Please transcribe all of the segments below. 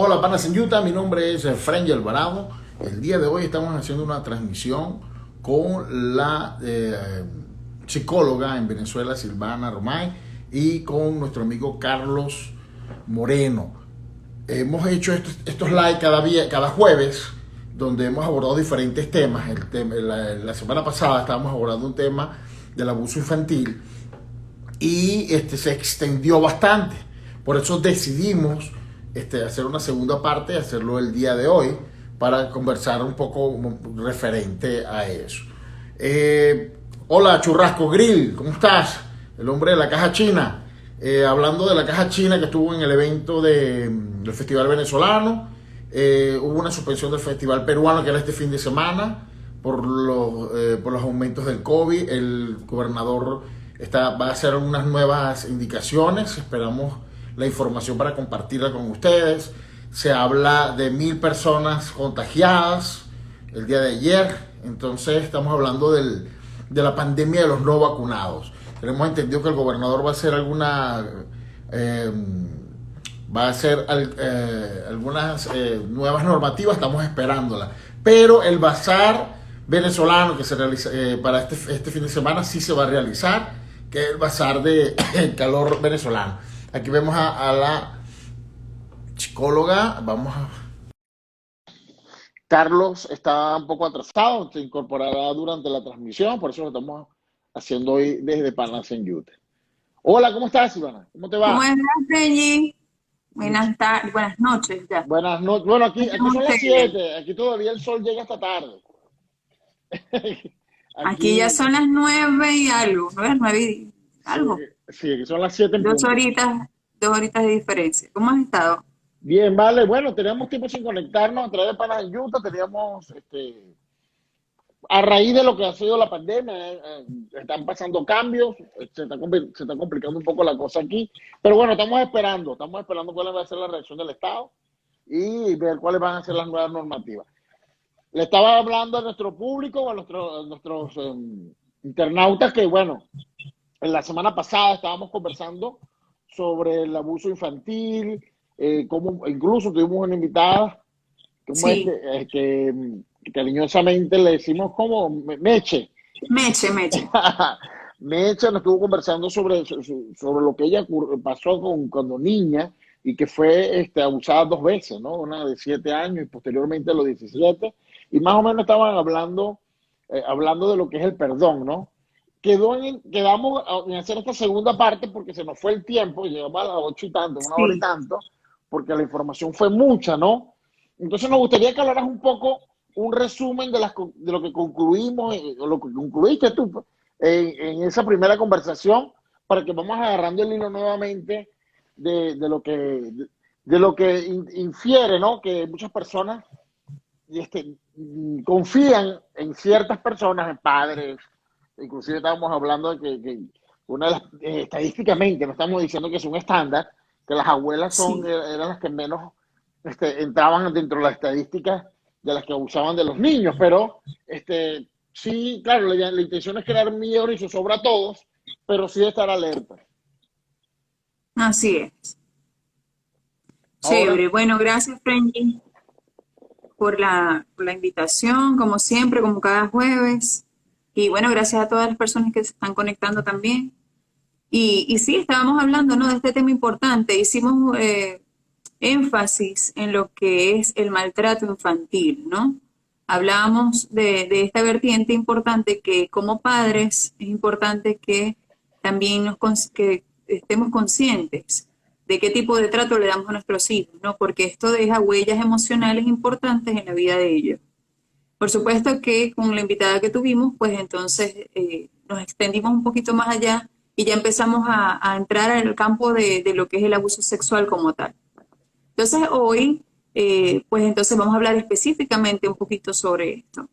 Hola, panas en Utah, mi nombre es Frenny Alvarado. El día de hoy estamos haciendo una transmisión con la psicóloga en Venezuela, Silvana Romay, y con nuestro amigo Carlos Moreno. Hemos hecho estos live cada jueves, donde hemos abordado diferentes temas. La semana pasada estábamos abordando un tema del abuso infantil y se extendió bastante. Por eso decidimos hacer una segunda parte, hacerlo el día de hoy, para conversar un poco referente a eso. Hola, Churrasco Grill, ¿cómo estás? El hombre de la caja china. Hablando de la caja china que estuvo en el evento del Festival Venezolano, hubo una suspensión del Festival Peruano que era este fin de semana por los aumentos del COVID. El gobernador va a hacer unas nuevas indicaciones. Esperamos la información para compartirla con ustedes. Se habla de 1,000 personas contagiadas el día de ayer. Entonces estamos hablando de la pandemia de los no vacunados. Tenemos entendido que el gobernador va a hacer algunas nuevas normativas. Estamos esperándola. Pero el bazar venezolano que se realiza para este fin de semana sí se va a realizar, que es el bazar de calor venezolano. Aquí vemos a la psicóloga. Carlos está un poco atrasado, se incorporará durante la transmisión, por eso lo estamos haciendo hoy desde Panas en Utah. Hola, ¿cómo estás, Ivana? ¿Cómo te ¿Cómo va? estás, Reggie? Much- Buenas tardes, buenas noches ya. Buenas noches. Bueno, aquí ¿Cómo son las ustedes? 7, aquí todavía el sol llega hasta tarde. Aquí ya Aquí, son las 9 y algo, nueve y sí, algo. sí, aquí son las 7 en Dos punto. horitas, 2 horitas de diferencia. ¿Cómo has estado? Bien, vale, bueno, teníamos tiempo sin conectarnos a través de Panas en Utah, a raíz de lo que ha sido la pandemia, están pasando cambios, se está complicando un poco la cosa aquí, pero bueno, estamos esperando cuál va a ser la reacción del Estado y ver cuáles van a ser las nuevas normativas. Le estaba hablando a nuestro público, a nuestros internautas, que bueno, en la semana pasada estábamos conversando sobre el abuso infantil, como incluso tuvimos una invitada, como Sí, que cariñosamente le decimos como Meche. Meche, Meche. Mecha nos estuvo conversando sobre lo que ella pasó cuando niña y que fue abusada 2 veces, ¿no? Una de 7 años y posteriormente a los 17. Y más o menos estaban hablando de lo que es el perdón, ¿no? Quedamos en hacer esta segunda parte porque se nos fue el tiempo, llegamos a las 8 y tanto, 1 hora y Sí, tanto, porque la información fue mucha, ¿no? Entonces nos gustaría que hablaras un poco, un resumen de lo que concluimos, o lo que concluiste tú, pues, en esa primera conversación, para que vamos agarrando el hilo nuevamente de lo que infiere, ¿no? Que muchas personas confían en ciertas personas, en padres. Inclusive estábamos hablando de que una de las, estadísticamente, no estamos diciendo que es un estándar, que las abuelas sí. eran las que menos entraban dentro de las estadísticas de las que abusaban de los niños, pero sí, claro, la intención es crear miedo y zozobra a todos, pero sí estar alerta. Así es. Ahora, Chévere. Bueno, gracias, Reggie, por la invitación, como siempre, como cada jueves. Y bueno, gracias a todas las personas que se están conectando también. Y sí, estábamos hablando, ¿no?, de este tema importante. Hicimos énfasis en lo que es el maltrato infantil, ¿no? Hablábamos de esta vertiente importante que como padres es importante que también que estemos conscientes de qué tipo de trato le damos a nuestros hijos, ¿no? Porque esto deja huellas emocionales importantes en la vida de ellos. Por supuesto que con la invitada que tuvimos, pues entonces nos extendimos un poquito más allá y ya empezamos a entrar al campo de lo que es el abuso sexual como tal. Entonces hoy, pues entonces vamos a hablar específicamente un poquito sobre esto.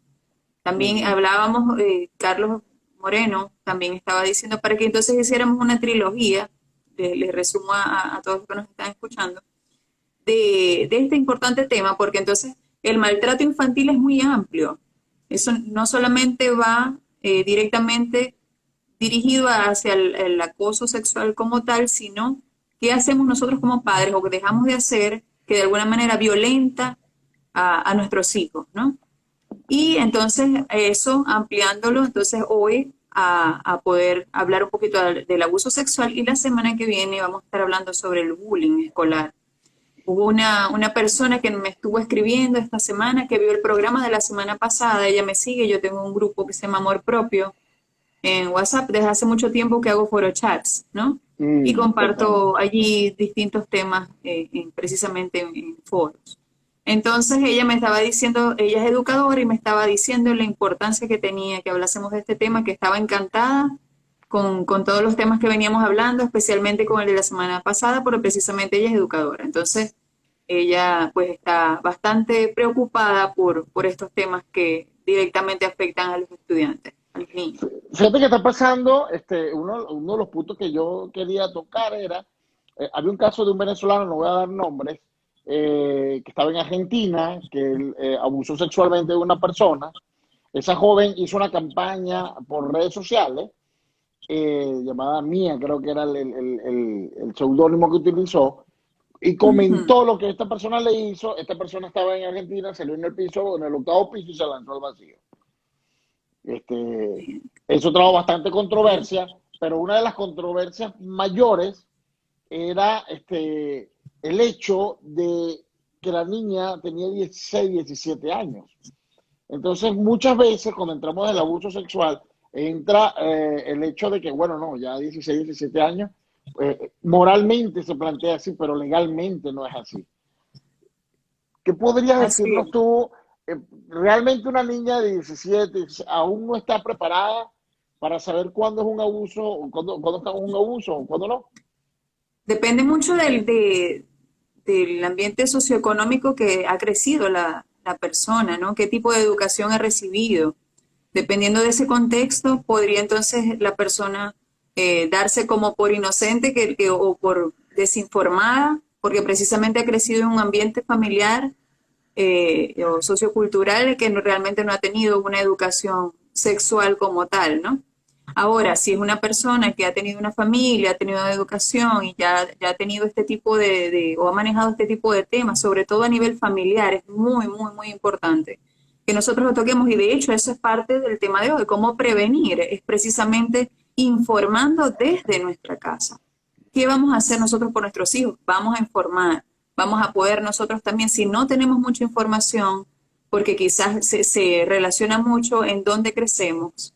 También ujú, hablábamos, Carlos Moreno también estaba diciendo para que entonces hiciéramos una trilogía, les resumo a todos los que nos están escuchando, de este importante tema, porque entonces el maltrato infantil es muy amplio. Eso no solamente va directamente dirigido hacia el acoso sexual como tal, sino qué hacemos nosotros como padres o qué dejamos de hacer que de alguna manera violenta a nuestros hijos, ¿no? Y entonces eso, ampliándolo, entonces hoy a poder hablar un poquito del abuso sexual, y la semana que viene vamos a estar hablando sobre el bullying escolar. Hubo una persona que me estuvo escribiendo esta semana, que vio el programa de la semana pasada. Ella me sigue, yo tengo un grupo que se llama Amor Propio en WhatsApp desde hace mucho tiempo, que hago foro chats, ¿no? Y Total. comparto allí distintos temas precisamente en foros. Entonces ella me estaba diciendo, ella es educadora, y me estaba diciendo la importancia que tenía que hablásemos de este tema, que estaba encantada con todos los temas que veníamos hablando, especialmente con el de la semana pasada, porque precisamente ella es educadora. Entonces ella pues está bastante preocupada por estos temas que directamente afectan a los estudiantes, a los niños. Fíjate que está pasando, uno de los puntos que yo quería tocar era, había un caso de un venezolano, no voy a dar nombres, que estaba en Argentina, que él, abusó sexualmente de una persona. Esa joven hizo una campaña por redes sociales, llamada Mía, creo que era el seudónimo que utilizó, y Ujú. comentó lo que esta persona le hizo. Esta persona estaba en Argentina, salió en el piso, en el octavo piso, y se lanzó al vacío. Este, Eso trajo bastante Bien. controversia, pero una de las controversias mayores era el hecho de que la niña tenía 16, 17 años. Entonces, muchas veces cuando entramos en el abuso sexual, entra el hecho de que, bueno, no, ya 16, 17 años, moralmente se plantea así, pero legalmente no es así. ¿Qué podrías Así decirnos es. tú? ¿Realmente una niña de 17 aún no está preparada para saber cuándo es un abuso, o cuándo está un abuso, o cuándo no? Depende mucho del ambiente socioeconómico que ha crecido la persona, ¿no? ¿Qué tipo de educación ha recibido? Dependiendo de ese contexto, podría entonces la persona darse como por inocente o por desinformada, porque precisamente ha crecido en un ambiente familiar o sociocultural que realmente no ha tenido una educación sexual como tal, ¿no? Ahora, si es una persona que ha tenido una familia, ha tenido educación y ya ha tenido este tipo o ha manejado este tipo de temas, sobre todo a nivel familiar, es muy, muy, muy importante que nosotros lo toquemos. Y de hecho eso es parte del tema de hoy, cómo prevenir, es precisamente informando desde nuestra casa. ¿Qué vamos a hacer nosotros por nuestros hijos? Vamos a informar, vamos a poder nosotros también, si no tenemos mucha información, porque quizás se relaciona mucho en dónde crecemos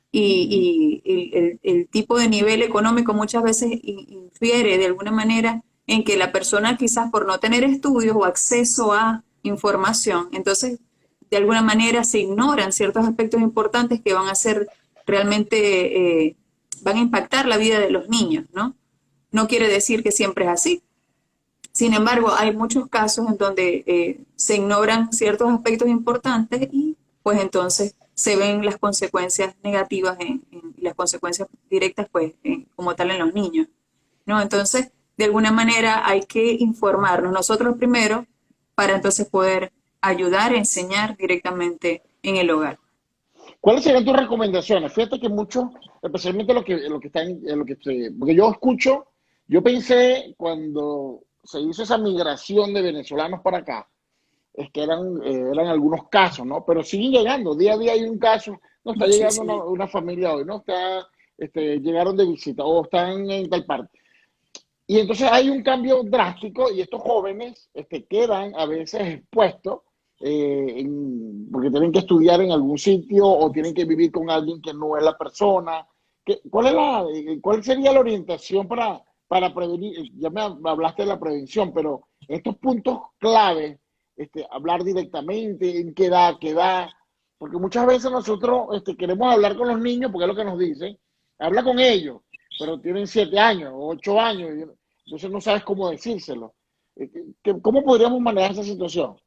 y el tipo de nivel económico muchas veces infiere de alguna manera en que la persona, quizás por no tener estudios o acceso a información, entonces de alguna manera se ignoran ciertos aspectos importantes que van a ser realmente, van a impactar la vida de los niños, ¿no? No quiere decir que siempre es así. Sin embargo, hay muchos casos en donde se ignoran ciertos aspectos importantes, y pues entonces se ven las consecuencias negativas y las consecuencias directas pues como tal en los niños, ¿no? Entonces, de alguna manera hay que informarnos nosotros primero para entonces poder ayudar a enseñar directamente en el hogar. ¿Cuáles serían tus recomendaciones? Fíjate que muchos, especialmente lo que está en lo que porque yo escucho, yo pensé cuando se hizo esa migración de venezolanos para acá, es que eran algunos casos, ¿no? Pero siguen llegando, día a día hay un caso, no está llegando Muchísimo. una familia hoy, no está, llegaron de visita o están en tal parte. Y entonces hay un cambio drástico, y estos jóvenes quedan a veces expuestos, porque tienen que estudiar en algún sitio o tienen que vivir con alguien que no es la persona. ¿Cuál sería la orientación para prevenir? Ya me hablaste de la prevención, pero estos puntos clave, hablar directamente, en qué edad, porque muchas veces nosotros queremos hablar con los niños porque es lo que nos dicen, habla con ellos, pero tienen 7 años, 8 años, entonces no sabes cómo decírselo. ¿Cómo podríamos manejar esa situación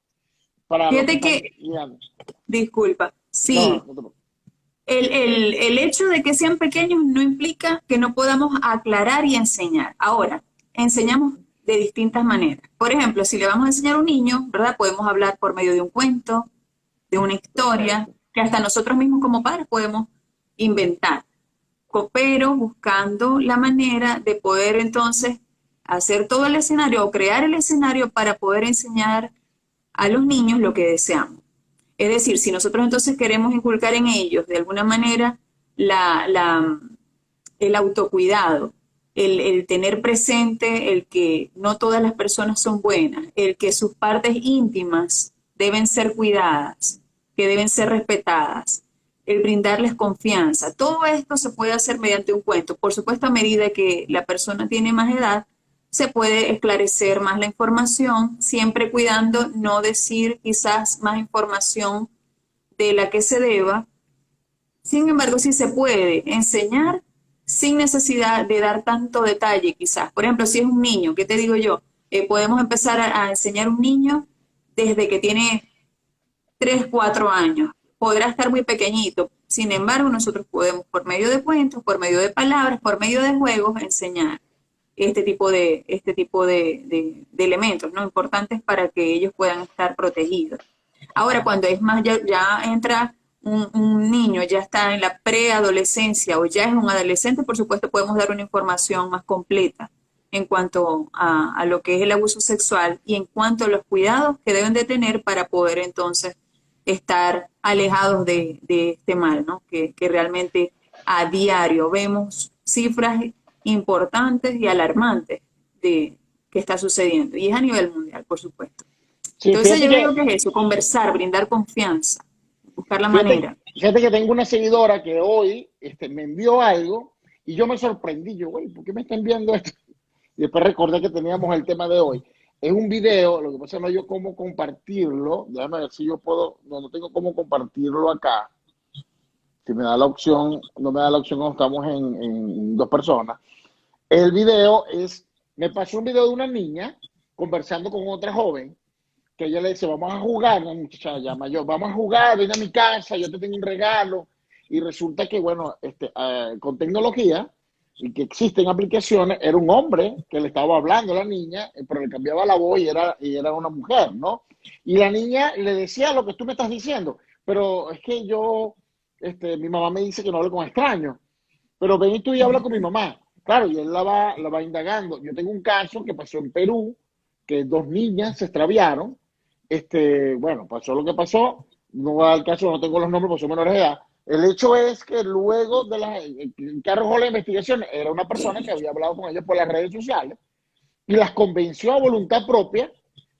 para los que Fíjate están que, guiando? disculpa, No, sí, no te preocupes. el hecho de que sean pequeños no implica que no podamos aclarar y enseñar. Ahora, enseñamos de distintas maneras. Por ejemplo, si le vamos a enseñar a un niño, ¿verdad? Podemos hablar por medio de un cuento, de una historia, Perfecto. que hasta nosotros mismos como padres podemos inventar, pero buscando la manera de poder entonces hacer todo el escenario o crear el escenario para poder enseñar a los niños lo que deseamos. Es decir, si nosotros entonces queremos inculcar en ellos de alguna manera el autocuidado, el tener presente el que no todas las personas son buenas, el que sus partes íntimas deben ser cuidadas, que deben ser respetadas, el brindarles confianza. Todo esto se puede hacer mediante un cuento. Por supuesto, a medida que la persona tiene más edad, se puede esclarecer más la información, siempre cuidando no decir quizás más información de la que se deba. Sin embargo, sí se puede enseñar sin necesidad de dar tanto detalle quizás. Por ejemplo, si es un niño, ¿qué te digo yo? Podemos empezar a enseñar a un niño desde que tiene 3, 4 años. Podrá estar muy pequeñito. Sin embargo, nosotros podemos, por medio de cuentos, por medio de palabras, por medio de juegos, enseñar este tipo de elementos, ¿no? Importantes para que ellos puedan estar protegidos. Ahora, cuando es más, ya entra un niño, ya está en la preadolescencia o ya es un adolescente, por supuesto podemos dar una información más completa en cuanto a lo que es el abuso sexual y en cuanto a los cuidados que deben de tener para poder entonces estar alejados de este mal, ¿no? Que realmente a diario vemos cifras importantes y alarmantes de que está sucediendo, y es a nivel mundial, por supuesto. Sí, Entonces yo fíjate creo que que, es eso, conversar, brindar confianza, buscar la manera. fíjate que tengo una seguidora que hoy me envió algo y yo me sorprendí. Yo, güey, ¿por qué me está enviando esto? Y después recordé que teníamos el tema de hoy. Es un video, lo que pasa es que no yo cómo compartirlo. Déjame ver si yo puedo, no tengo cómo compartirlo acá. Si me da la opción, no me da la opción cuando estamos en dos personas. El video me pasó un video de una niña conversando con otra joven, que ella le dice, vamos a jugar, una muchacha ya mayor, vamos a jugar, ven a mi casa, yo te tengo un regalo. Y resulta que, bueno, con tecnología y que existen aplicaciones, era un hombre que le estaba hablando a la niña, pero le cambiaba la voz y era una mujer, ¿no? Y la niña le decía lo que tú me estás diciendo, pero es que mi mamá me dice que no hable con extraños, pero ven y tú y habla con mi mamá. Claro, y él la va indagando. Yo tengo un caso que pasó en Perú, que 2 niñas se extraviaron. Bueno, pasó lo que pasó, no va al caso, no tengo los nombres, porque son menores de edad. El hecho es que luego que arrojó la investigación, era una persona que había hablado con ellos por las redes sociales y las convenció a voluntad propia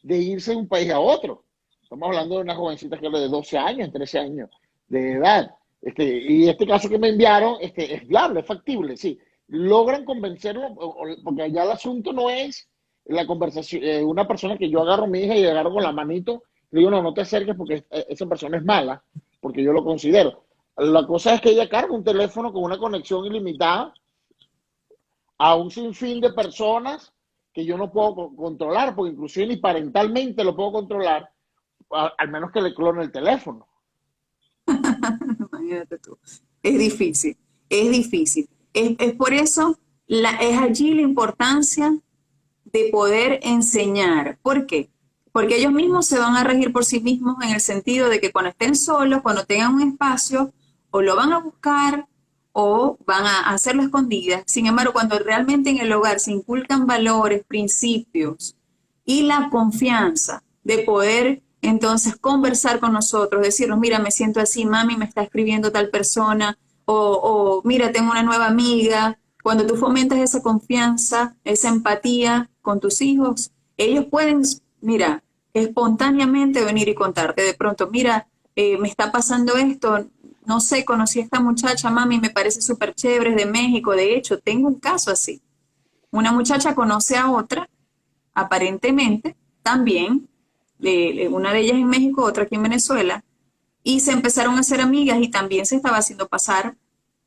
de irse de un país a otro. Estamos hablando de una jovencita que era de 12 años, 13 años de edad. Y este caso que me enviaron es viable, es factible, sí. Logran convencerlo, porque ya el asunto no es la conversación, una persona que yo agarro a mi hija y agarro con la manito, le digo, no te acerques porque esa persona es mala, porque yo lo considero. La cosa es que ella carga un teléfono con una conexión ilimitada a un sinfín de personas que yo no puedo controlar, porque inclusive ni parentalmente lo puedo controlar, al menos que le clone el teléfono. Imagínate tú. Es difícil, es difícil. Es por eso, es allí la importancia de poder enseñar. ¿Por qué? Porque ellos mismos se van a regir por sí mismos en el sentido de que cuando estén solos, cuando tengan un espacio, o lo van a buscar o van a hacerlo escondidas. Sin embargo, cuando realmente en el hogar se inculcan valores, principios y la confianza de poder entonces conversar con nosotros, decirnos, mira, me siento así, mami, me está escribiendo tal persona, o mira, tengo una nueva amiga. Cuando tú fomentas esa confianza, esa empatía con tus hijos, ellos pueden, mira, espontáneamente venir y contarte de pronto, mira, me está pasando esto, no sé, conocí a esta muchacha, mami, me parece súper chévere, es de México. De hecho, tengo un caso así. Una muchacha conoce a otra, aparentemente, también, una de ellas en México, otra aquí en Venezuela, y se empezaron a hacer amigas y también se estaba haciendo pasar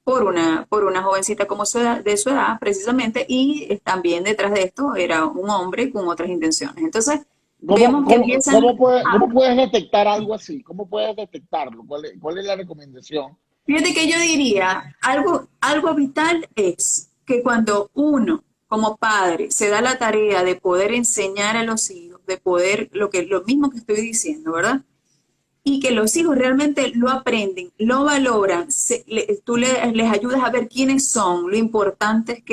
por una jovencita como de su edad, precisamente, y también detrás de esto era un hombre con otras intenciones. Entonces, vemos que empiezan ¿Cómo puedes detectar algo así? ¿Cómo puedes detectarlo? ¿Cuál es la recomendación? Fíjate que yo diría, algo vital es que cuando uno, como padre, se da la tarea de poder enseñar a los hijos, de poder, lo mismo que estoy diciendo, ¿verdad? Y que los hijos realmente lo aprenden, lo valoran, tú les ayudas a ver quiénes son, lo importante es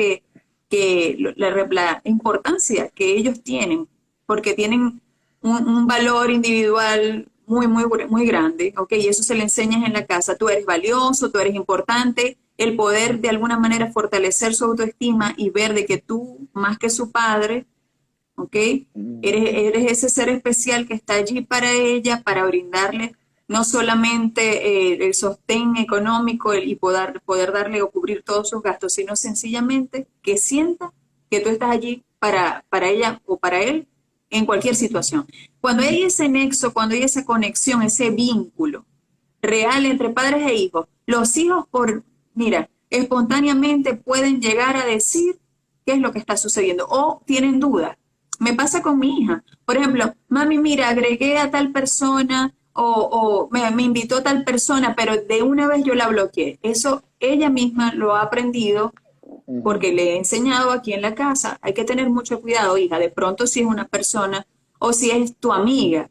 que la importancia que ellos tienen, porque tienen un valor individual muy grande, ¿ok? Y eso se le enseñas en la casa. Tú eres valioso, tú eres importante, el poder de alguna manera fortalecer su autoestima y ver de que tú, más que su padre, ¿ok? Eres ese ser especial que está allí para ella, para brindarle no solamente el sostén económico y poder darle o cubrir todos sus gastos, sino sencillamente que sienta que tú estás allí para ella o para él en cualquier situación. Cuando hay ese nexo, cuando hay esa conexión, ese vínculo real entre padres e hijos, los hijos mira, espontáneamente pueden llegar a decir qué es lo que está sucediendo o tienen dudas. Me pasa con mi hija. Por ejemplo, mami, mira, agregué a tal persona o me invitó a tal persona, pero de una vez yo la bloqueé. Eso ella misma lo ha aprendido porque le he enseñado aquí en la casa. Hay que tener mucho cuidado, hija, de pronto si es una persona o si es tu amiga.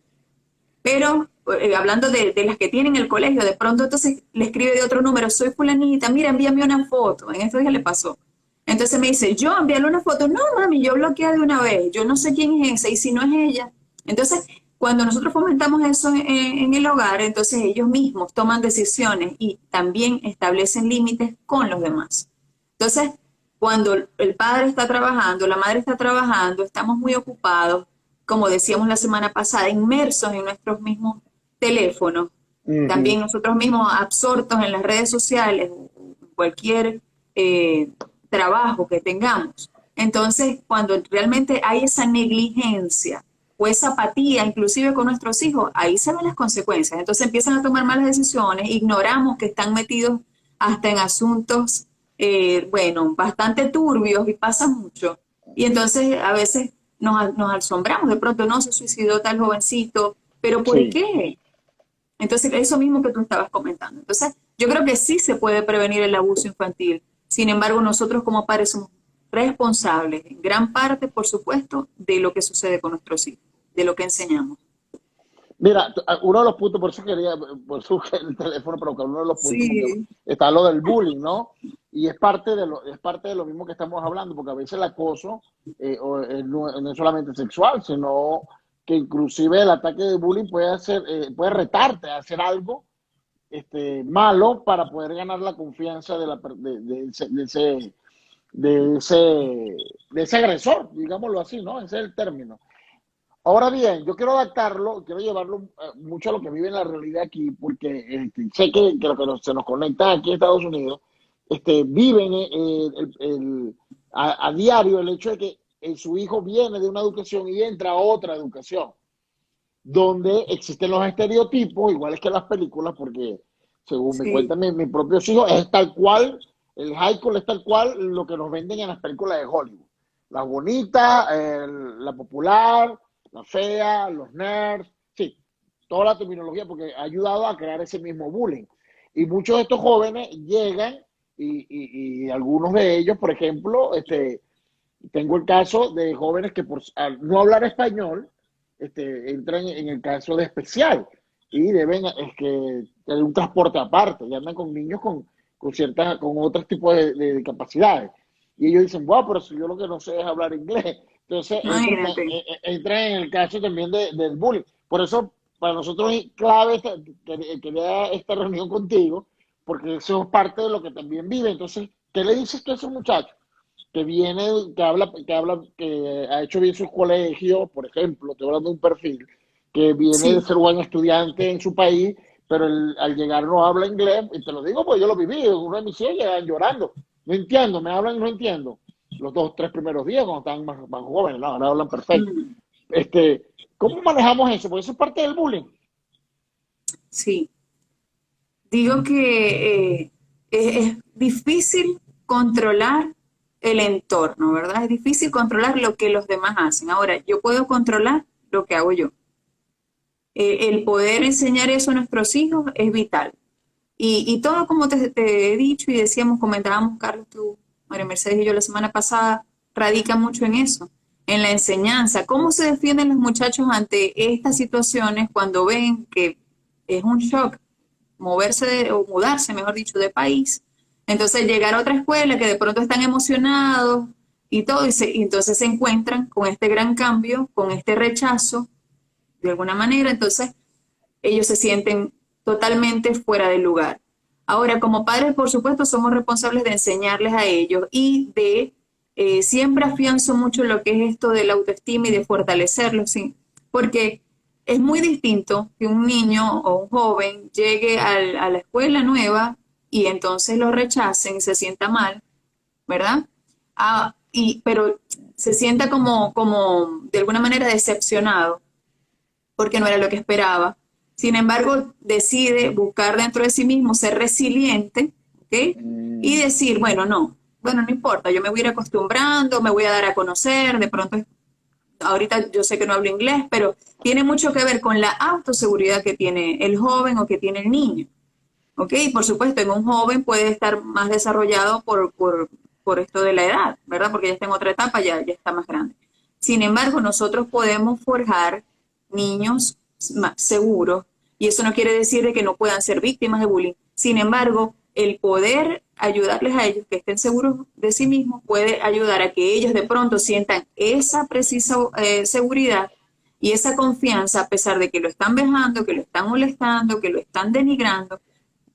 Pero hablando de las que tienen el colegio, de pronto entonces le escribe de otro número, soy fulanita, mira, envíame una foto. En estos días le pasó. Entonces me dice, yo envíale una foto. No, mami, yo bloqueé de una vez. Yo no sé quién es esa y si no es ella. Entonces, cuando nosotros fomentamos eso en el hogar, entonces ellos mismos toman decisiones y también establecen límites con los demás. Entonces, cuando el padre está trabajando, la madre está trabajando, estamos muy ocupados, como decíamos la semana pasada, inmersos en nuestros mismos teléfonos, también nosotros mismos absortos en las redes sociales, cualquier trabajo que tengamos. Entonces, cuando realmente hay esa negligencia o esa apatía, inclusive con nuestros hijos, ahí se ven las consecuencias. Entonces empiezan a tomar malas decisiones, ignoramos que están metidos hasta en asuntos, bueno, bastante turbios y pasa mucho. Y entonces a veces nos asombramos, de pronto no se suicidó tal jovencito, pero ¿por qué? Entonces eso mismo que tú estabas comentando. Entonces yo creo que sí se puede prevenir el abuso infantil. Sin embargo, nosotros como padres somos responsables, en gran parte, por supuesto, de lo que sucede con nuestros hijos, de lo que enseñamos. Mira, uno de los puntos, por eso busqué el teléfono, pero que uno de los puntos, porque está lo del bullying, ¿no? Y es parte de lo mismo que estamos hablando, porque a veces el acoso no es solamente sexual, sino que inclusive el ataque de bullying puede retarte a hacer algo malo para poder ganar la confianza de ese agresor, digámoslo así, ¿no? Ese es el término. Ahora bien, yo quiero adaptarlo, quiero llevarlo mucho a lo que vive en la realidad aquí, porque sé que lo que se nos conecta aquí en Estados Unidos, viven a diario el hecho de que su hijo viene de una educación y entra a otra educación, donde existen los estereotipos, iguales que las películas, porque según me cuentan mis propios hijos, es tal cual, el high school es tal cual lo que nos venden en las películas de Hollywood. La bonita, la popular, la fea, los nerds, sí, toda la terminología, porque ha ayudado a crear ese mismo bullying. Y muchos de estos jóvenes llegan y algunos de ellos, por ejemplo, tengo el caso de jóvenes que por no hablar español, entran en el caso de especial y deben tener un transporte aparte y andan con niños con otros tipos de discapacidades. Y ellos dicen, wow, pero si yo lo que no sé es hablar inglés. Entonces, entra en el caso también del bullying. Por eso, para nosotros es clave quería esta reunión contigo, porque eso es parte de lo que también vive. Entonces, ¿qué le dices tú a esos muchachos? Que ha hecho bien sus colegios, por ejemplo, estoy hablando de un perfil, que viene de ser buen estudiante en su país, pero al llegar no habla inglés, y te lo digo porque yo lo viví, uno de mis hijos llegan llorando, no entiendo, me hablan y no entiendo, los 2 o 3 primeros días cuando estaban más jóvenes, no, ahora hablan perfecto. ¿Cómo manejamos eso? Porque eso es parte del bullying. Sí, digo que es difícil controlar el entorno, ¿verdad? Es difícil controlar lo que los demás hacen. Ahora, yo puedo controlar lo que hago yo. El poder enseñar eso a nuestros hijos es vital. Y todo como te he dicho y decíamos, comentábamos, Carlos, tú, María Mercedes y yo la semana pasada, radica mucho en eso, en la enseñanza. ¿Cómo se defienden los muchachos ante estas situaciones cuando ven que es un shock o mudarse, mejor dicho, de país? Entonces llegar a otra escuela que de pronto están emocionados, y todo, y entonces se encuentran con este gran cambio, con este rechazo, de alguna manera, entonces ellos se sienten totalmente fuera del lugar. Ahora, como padres, por supuesto, somos responsables de enseñarles a ellos y de siempre afianzo mucho lo que es esto de la autoestima y de fortalecerlo, ¿sí? Porque es muy distinto que un niño o un joven llegue a la escuela nueva y entonces lo rechacen y se sienta mal, ¿verdad? Pero se sienta como de alguna manera decepcionado porque no era lo que esperaba. Sin embargo, decide buscar dentro de sí mismo ser resiliente, ¿ok? Y Mm, decir, bueno, no importa, yo me voy a ir acostumbrando, me voy a dar a conocer, de pronto, ahorita yo sé que no hablo inglés, pero tiene mucho que ver con la autoseguridad que tiene el joven o que tiene el niño, ¿ok? Y por supuesto, en un joven puede estar más desarrollado por esto de la edad, ¿verdad? Porque ya está en otra etapa, ya está más grande. Sin embargo, nosotros podemos forjar niños seguros, y eso no quiere decir de que no puedan ser víctimas de bullying. Sin embargo, el poder ayudarles a ellos que estén seguros de sí mismos puede ayudar a que ellos de pronto sientan esa precisa seguridad y esa confianza a pesar de que lo están vejando, que lo están molestando, que lo están denigrando.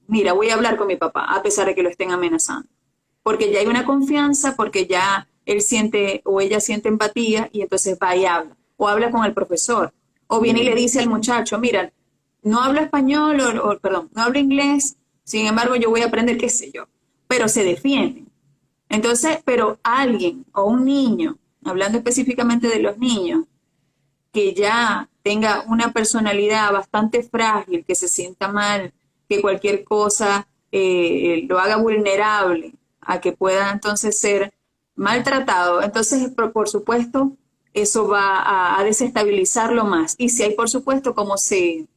Mira, voy a hablar con mi papá a pesar de que lo estén amenazando. Porque ya hay una confianza, porque ya él siente o ella siente empatía y entonces va y habla. O habla con el profesor. O viene y le mm. dice al muchacho, mira, no hablo español perdón, no hablo inglés, sin embargo yo voy a aprender qué sé yo. Pero se defienden. Entonces, pero alguien o un niño, hablando específicamente de los niños, que ya tenga una personalidad bastante frágil, que se sienta mal, que cualquier cosa lo haga vulnerable a que pueda entonces ser maltratado, entonces por supuesto eso va a desestabilizarlo más. Y si hay por supuesto como se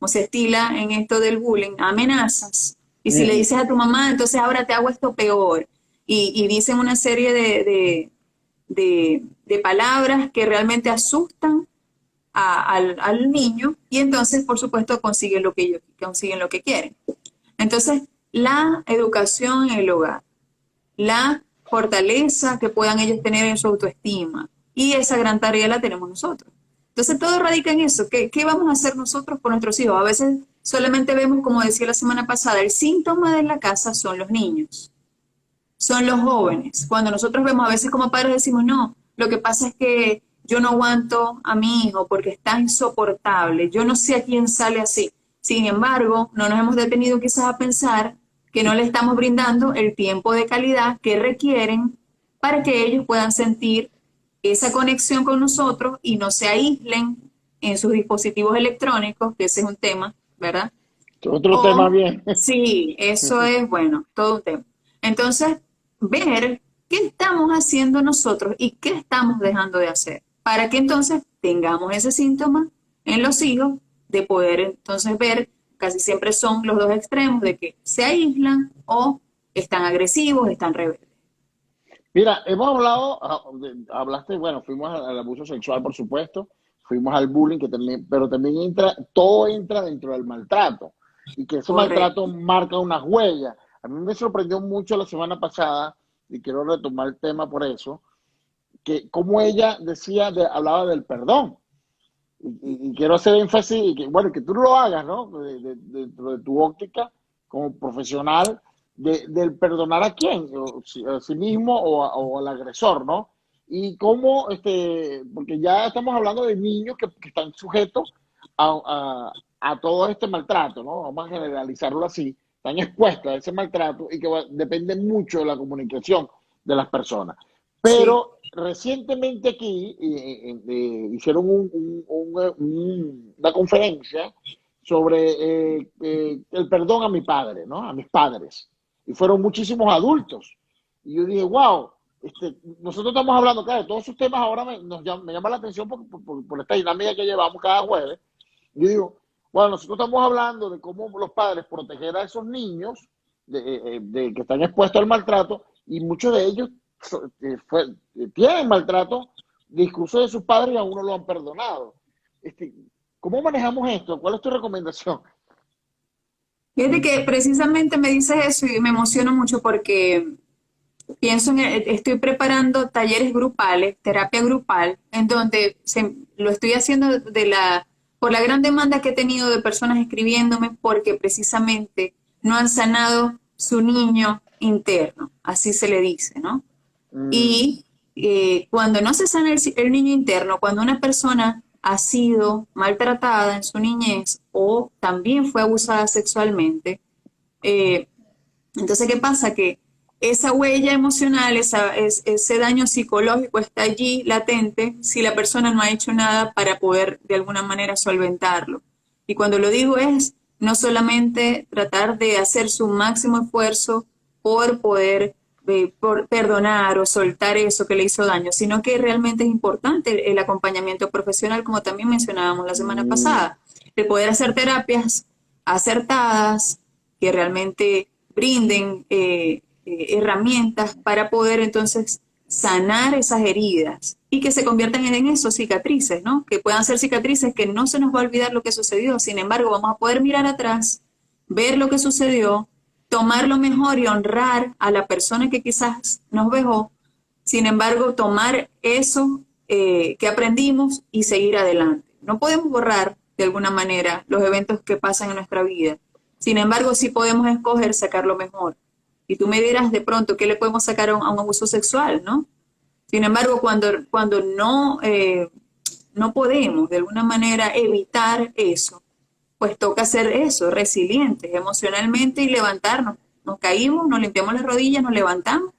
estila en esto del bullying, amenazas, y si le dices a tu mamá, entonces ahora te hago esto peor, y dicen una serie de palabras que realmente asustan al niño y entonces, por supuesto, consiguen lo que ellos consiguen lo que quieren. Entonces, la educación en el hogar, la fortaleza que puedan ellos tener en su autoestima y esa gran tarea la tenemos nosotros. Entonces, todo radica en eso. ¿Qué vamos a hacer nosotros por nuestros hijos? A veces solamente vemos, como decía la semana pasada, el síntoma de la casa son los niños, son los jóvenes. Cuando nosotros vemos, a veces como padres decimos, no, lo que pasa es que yo no aguanto a mi hijo porque está insoportable, yo no sé a quién sale así. Sin embargo, no nos hemos detenido quizás a pensar que no le estamos brindando el tiempo de calidad que requieren para que ellos puedan sentir esa conexión con nosotros y no se aíslen en sus dispositivos electrónicos, que ese es un tema, ¿verdad? Otro tema O bien. sí, eso es bueno, todo un tema. Entonces, ver qué estamos haciendo nosotros y qué estamos dejando de hacer, para que entonces tengamos ese síntoma en los hijos de poder entonces ver, casi siempre son los dos extremos, de que se aíslan o están agresivos, están rebeldes. Mira, hemos hablado, hablaste, bueno, fuimos al abuso sexual, por supuesto, fuimos al bullying, que también, pero también entra, todo entra dentro del maltrato, y que ese maltrato Correcto. marca unas huellas. A mí me sorprendió mucho la semana pasada, y quiero retomar el tema por eso, que como ella decía, hablaba del perdón. Y quiero hacer énfasis, y que, bueno, que tú lo hagas, ¿no? Dentro de tu óptica como profesional, del perdonar a quién, a sí mismo o al agresor, ¿no? Y cómo, porque ya estamos hablando de niños que están sujetos a todo este maltrato, ¿no? Vamos a generalizarlo así, están expuestos a ese maltrato y que depende mucho de la comunicación de las personas. Sí, Pero recientemente aquí hicieron una conferencia sobre el perdón a mi padre, ¿no? A mis padres. Y fueron muchísimos adultos. Y yo dije, wow, nosotros estamos hablando, claro, de todos esos temas ahora me llama la atención por esta dinámica que llevamos cada jueves. Yo digo, bueno, nosotros estamos hablando de cómo los padres proteger a esos niños de que están expuestos al maltrato y muchos de ellos tienen maltrato discurso de sus padres y aún no lo han perdonado. Este, ¿Cómo manejamos esto? ¿Cuál es tu recomendación? fíjate que precisamente me dices eso y me emociono mucho porque pienso estoy preparando talleres grupales, terapia grupal, en donde lo estoy haciendo por la gran demanda que he tenido de personas escribiéndome porque precisamente no han sanado su niño interno, así se le dice, ¿no? Mm, Y cuando no se sana el niño interno, cuando una persona ha sido maltratada en su niñez o también fue abusada sexualmente, eh, entonces, ¿qué pasa? Que esa huella emocional, ese daño psicológico está allí latente si la persona no ha hecho nada para poder de alguna manera solventarlo. Y cuando lo digo es no solamente tratar de hacer su máximo esfuerzo por poder por perdonar o soltar eso que le hizo daño, sino que realmente es importante el acompañamiento profesional, como también mencionábamos la semana mm, pasada, el poder hacer terapias acertadas que realmente brinden herramientas para poder entonces sanar esas heridas y que se conviertan en eso, cicatrices, ¿no? Que puedan ser cicatrices que no se nos va a olvidar lo que sucedió, sin embargo vamos a poder mirar atrás, ver lo que sucedió, tomar lo mejor y honrar a la persona que quizás nos dejó, sin embargo tomar eso que aprendimos y seguir adelante. No podemos borrar de alguna manera los eventos que pasan en nuestra vida, sin embargo sí podemos escoger sacar lo mejor. Y tú me dirás de pronto qué le podemos sacar a un abuso sexual, ¿no? Sin embargo, cuando no, no podemos de alguna manera evitar eso, pues toca hacer eso, resilientes emocionalmente y levantarnos. Nos caímos, nos limpiamos las rodillas, nos levantamos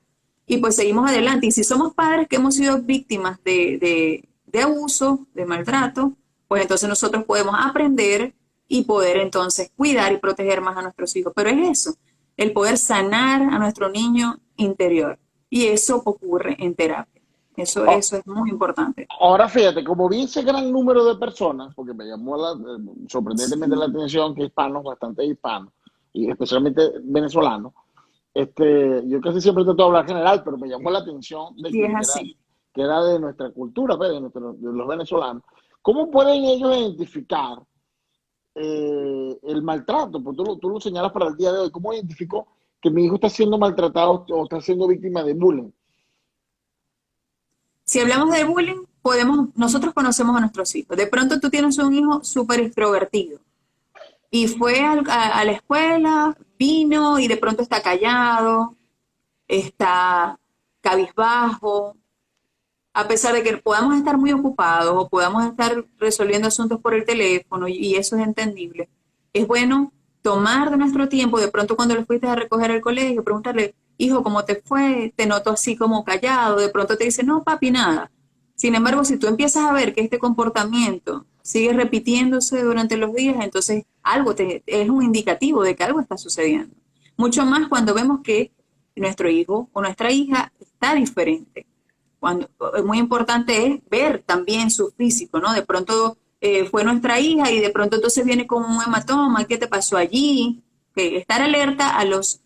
y pues seguimos adelante. Y si somos padres que hemos sido víctimas de abuso, de maltrato, pues entonces nosotros podemos aprender y poder entonces cuidar y proteger más a nuestros hijos. Pero es eso, el poder sanar a nuestro niño interior. Y eso ocurre en terapia. oh, Eso es muy importante. ahora fíjate, como vi ese gran número de personas, porque me llamó sorprendentemente la atención que hispanos, bastante hispanos, y especialmente venezolanos, yo casi siempre trato de hablar general, pero me llamó la atención de Y es así. que era de nuestra cultura, pues, de los venezolanos. ¿Cómo pueden ellos identificar el maltrato? Pues tú lo señalas para el día de hoy. ¿Cómo identifico que mi hijo está siendo maltratado o está siendo víctima de bullying? Si hablamos de bullying, nosotros conocemos a nuestros hijos. De pronto tú tienes un hijo súper extrovertido y fue a la escuela, vino y de pronto está callado, está cabizbajo, a pesar de que podamos estar muy ocupados o podamos estar resolviendo asuntos por el teléfono y eso es entendible. Es bueno tomar de nuestro tiempo, de pronto cuando lo fuiste a recoger al colegio, preguntarle, hijo, ¿cómo te fue? Te noto así como callado, de pronto te dice, no, papi, nada. Sin embargo, si tú empiezas a ver que este comportamiento sigue repitiéndose durante los días, entonces es un indicativo de que algo está sucediendo. Mucho más cuando vemos que nuestro hijo o nuestra hija está diferente. Cuando, muy importante es ver también su físico, ¿no? De pronto fue nuestra hija y de pronto entonces viene con un hematoma, ¿qué te pasó allí? Que estar alerta a los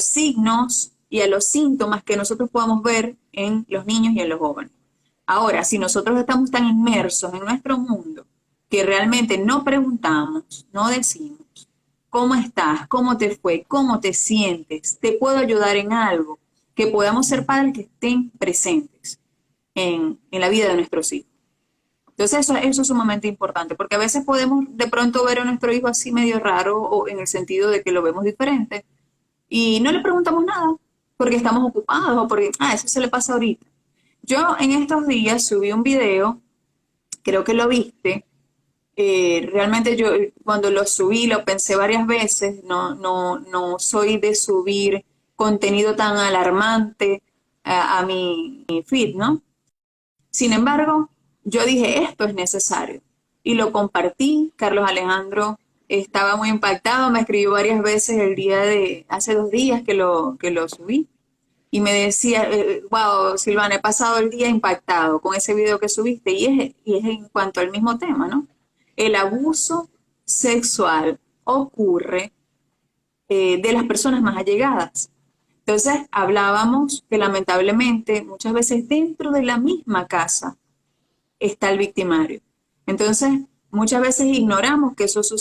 signos y a los síntomas que nosotros podamos ver en los niños y en los jóvenes. Ahora, si nosotros estamos tan inmersos en nuestro mundo que realmente no preguntamos, no decimos, ¿cómo estás? ¿Cómo te fue? ¿Cómo te sientes? ¿Te puedo ayudar en algo? Que podamos ser padres que estén presentes en la vida de nuestros hijos. Entonces eso es sumamente importante, porque a veces podemos de pronto ver a nuestro hijo así medio raro o en el sentido de que lo vemos diferente y no le preguntamos nada porque estamos ocupados o porque, eso se le pasa ahorita. Yo en estos días subí un video, creo que lo viste, realmente yo cuando lo subí lo pensé varias veces, no soy de subir contenido tan alarmante a mi feed, ¿no? Sin embargo, yo dije, esto es necesario. Y lo compartí, Carlos Alejandro estaba muy impactado, me escribió varias veces hace 2 días que lo subí. Y me decía, wow, Silvana, he pasado el día impactado con ese video que subiste. Y es en cuanto al mismo tema, ¿no? El abuso sexual ocurre de las personas más allegadas. Entonces, hablábamos que lamentablemente muchas veces dentro de la misma casa está el victimario. Entonces, muchas veces ignoramos que eso sucede.